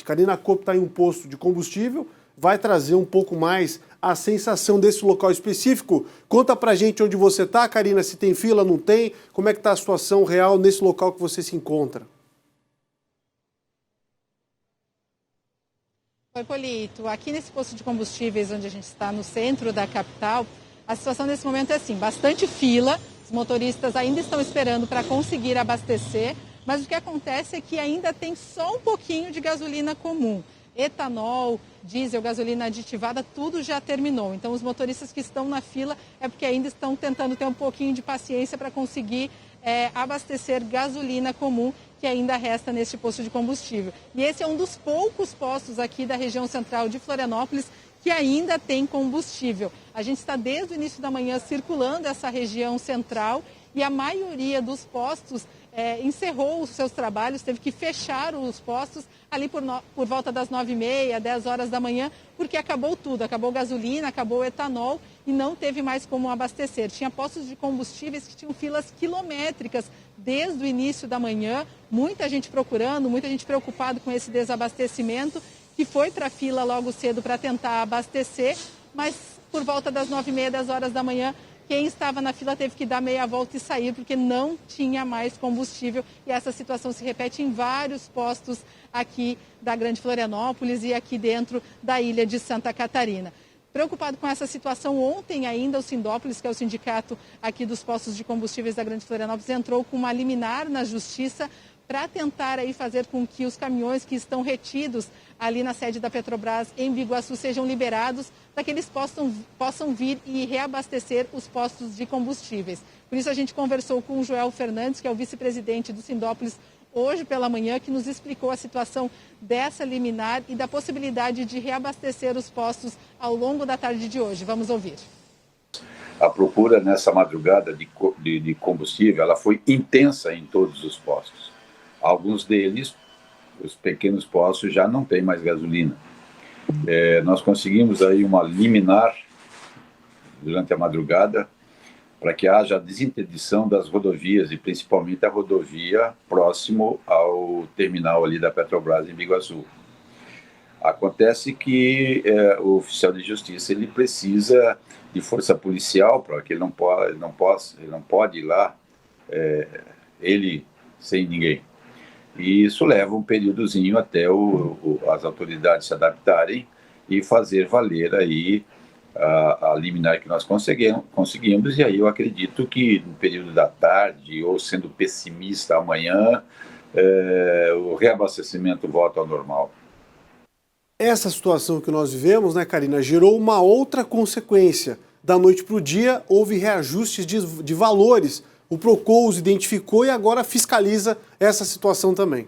Karina Kopp está em um posto de combustível, vai trazer um pouco mais a sensação desse local específico. Conta pra gente onde você está, Karina, se tem fila, não tem, como é que está a situação real nesse local que você se encontra. Oi, Polito. Aqui nesse posto de combustíveis, onde a gente está no centro da capital, a situação nesse momento é assim, bastante fila, os motoristas ainda estão esperando para conseguir abastecer, mas o que acontece é que ainda tem só um pouquinho de gasolina comum. Etanol, diesel, gasolina aditivada, tudo já terminou. Então, os motoristas que estão na fila é porque ainda estão tentando ter um pouquinho de paciência para conseguir abastecer gasolina comum que ainda resta neste posto de combustível. E esse é um dos poucos postos aqui da região central de Florianópolis que ainda tem combustível. A gente está desde o início da manhã circulando essa região central e a maioria dos postos encerrou os seus trabalhos, teve que fechar os postos ali por volta das 9h30, 10 horas da manhã, porque acabou tudo, acabou gasolina, acabou etanol e não teve mais como abastecer. Tinha postos de combustíveis que tinham filas quilométricas desde o início da manhã, muita gente procurando, muita gente preocupada com esse desabastecimento, que foi para a fila logo cedo para tentar abastecer, mas por volta das 9h30, 10 horas da manhã, quem estava na fila teve que dar meia volta e sair porque não tinha mais combustível. E essa situação se repete em vários postos aqui da Grande Florianópolis e aqui dentro da ilha de Santa Catarina. Preocupado com essa situação, ontem ainda o Sindópolis, que é o sindicato aqui dos postos de combustíveis da Grande Florianópolis, entrou com uma liminar na justiça para tentar aí fazer com que os caminhões que estão retidos ali na sede da Petrobras em Biguaçu sejam liberados para que eles possam vir e reabastecer os postos de combustíveis. Por isso a gente conversou com o Joel Fernandes, que é o vice-presidente do Sindópolis, hoje pela manhã, que nos explicou a situação dessa liminar e da possibilidade de reabastecer os postos ao longo da tarde de hoje. Vamos ouvir. A procura nessa madrugada de combustível ela foi intensa em todos os postos. Alguns deles, os pequenos postos, já não têm mais gasolina. Nós conseguimos aí uma liminar durante a madrugada para que haja a desinterdição das rodovias e principalmente a rodovia próximo ao terminal ali da Petrobras em Biguaçu. Acontece que o oficial de justiça ele precisa de força policial para que ele não pode ir lá ele sem ninguém. E isso leva um períodozinho até as autoridades se adaptarem e fazer valer aí a liminar que nós conseguimos. E aí eu acredito que no período da tarde, ou sendo pessimista amanhã, o reabastecimento volta ao normal. Essa situação que nós vivemos, né, Karina, gerou uma outra consequência. Da noite para o dia, houve reajustes de valores. O Procon os identificou e agora fiscaliza essa situação também.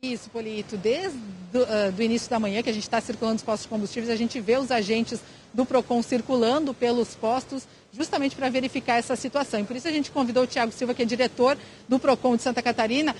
Isso, Polito. Desde o início da manhã, que a gente está circulando os postos de combustíveis, a gente vê os agentes do Procon circulando pelos postos justamente para verificar essa situação. E por isso a gente convidou o Tiago Silva, que é diretor do Procon de Santa Catarina.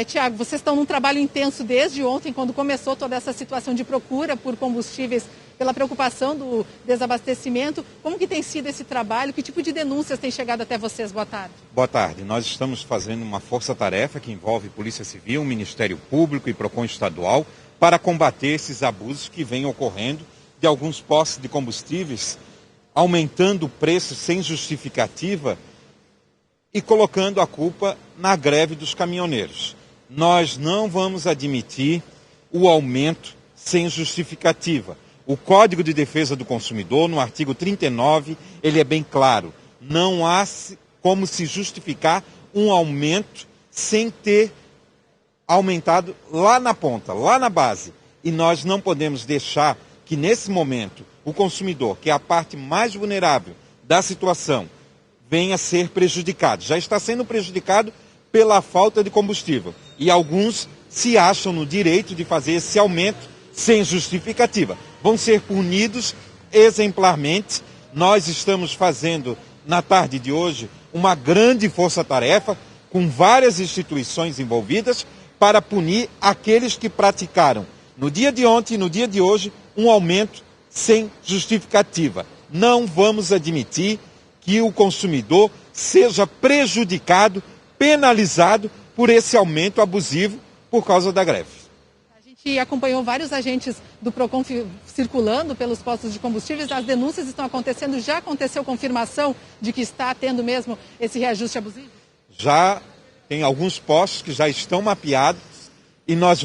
Tiago, vocês estão num trabalho intenso desde ontem, quando começou toda essa situação de procura por combustíveis, pela preocupação do desabastecimento. Como que tem sido esse trabalho? Que tipo de denúncias tem chegado até vocês? Boa tarde. Boa tarde. Nós estamos fazendo uma força-tarefa que envolve Polícia Civil, Ministério Público e Procon Estadual para combater esses abusos que vêm ocorrendo de alguns postos de combustíveis, aumentando o preço sem justificativa e colocando a culpa na greve dos caminhoneiros. Nós não vamos admitir o aumento sem justificativa. O Código de Defesa do Consumidor, no artigo 39, ele é bem claro. Não há como se justificar um aumento sem ter aumentado lá na ponta, lá na base. E nós não podemos deixar que, nesse momento, o consumidor, que é a parte mais vulnerável da situação, venha a ser prejudicado. Já está sendo prejudicado pela falta de combustível. E alguns se acham no direito de fazer esse aumento sem justificativa. Vão ser punidos exemplarmente. Nós estamos fazendo, na tarde de hoje, uma grande força-tarefa com várias instituições envolvidas para punir aqueles que praticaram, no dia de ontem e no dia de hoje, um aumento sem justificativa. Não vamos admitir que o consumidor seja prejudicado, penalizado por esse aumento abusivo por causa da greve. A gente acompanhou vários agentes do PROCON circulando pelos postos de combustíveis, as denúncias estão acontecendo, já aconteceu confirmação de que está tendo mesmo esse reajuste abusivo? Já tem alguns postos que já estão mapeados e nós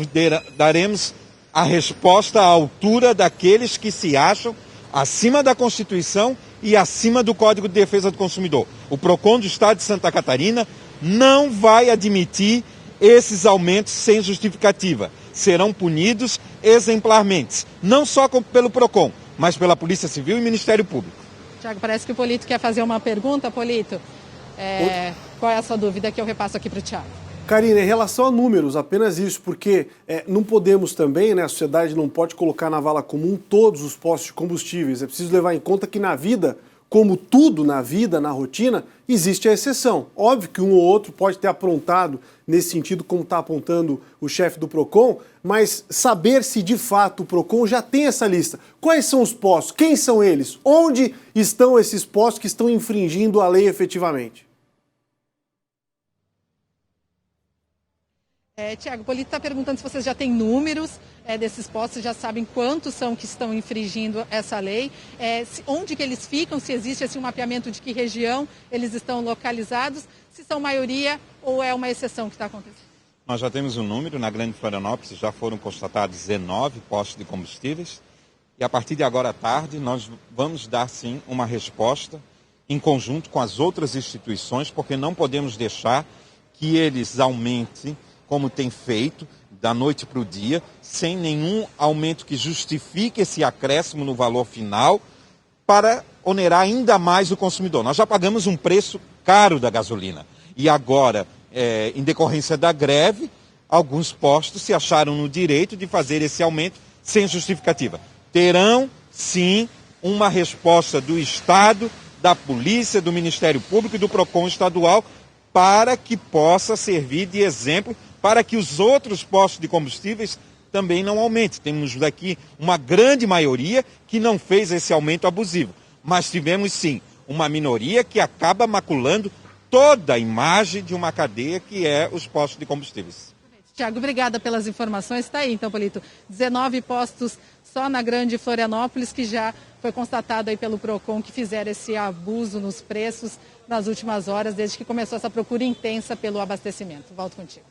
daremos a resposta à altura daqueles que se acham acima da Constituição e acima do Código de Defesa do Consumidor. O PROCON do Estado de Santa Catarina não vai admitir esses aumentos sem justificativa. Serão punidos exemplarmente, não só pelo PROCON, mas pela Polícia Civil e Ministério Público. Tiago, parece que o Polito quer fazer uma pergunta, Polito. Qual é a sua dúvida que eu repasso aqui para o Tiago? Karina, em relação a números, apenas isso, porque não podemos também, né, a sociedade não pode colocar na vala comum todos os postos de combustíveis. É preciso levar em conta que na vida, como tudo na vida, na rotina, existe a exceção. Óbvio que um ou outro pode ter aprontado nesse sentido, como está apontando o chefe do PROCON, mas saber se de fato o PROCON já tem essa lista. Quais são os postos? Quem são eles? Onde estão esses postos que estão infringindo a lei efetivamente? Tiago, o Polito está perguntando se vocês já têm números desses postos, já sabem quantos são que estão infringindo essa lei, onde que eles ficam, se existe assim, um mapeamento de que região eles estão localizados, se são maioria ou é uma exceção que está acontecendo. Nós já temos um número, na Grande Florianópolis já foram constatados 19 postos de combustíveis e a partir de agora à tarde nós vamos dar sim uma resposta em conjunto com as outras instituições, porque não podemos deixar que eles aumentem como tem feito, da noite para o dia, sem nenhum aumento que justifique esse acréscimo no valor final para onerar ainda mais o consumidor. Nós já pagamos um preço caro da gasolina e agora, em decorrência da greve, alguns postos se acharam no direito de fazer esse aumento sem justificativa. Terão, sim, uma resposta do Estado, da Polícia, do Ministério Público e do PROCON estadual para que possa servir de exemplo para que os outros postos de combustíveis também não aumentem. Temos daqui uma grande maioria que não fez esse aumento abusivo, mas tivemos sim uma minoria que acaba maculando toda a imagem de uma cadeia que é os postos de combustíveis. Tiago, obrigada pelas informações. Está aí então, Polito, 19 postos só na Grande Florianópolis que já foi constatado aí pelo PROCON que fizeram esse abuso nos preços nas últimas horas, desde que começou essa procura intensa pelo abastecimento. Volto contigo.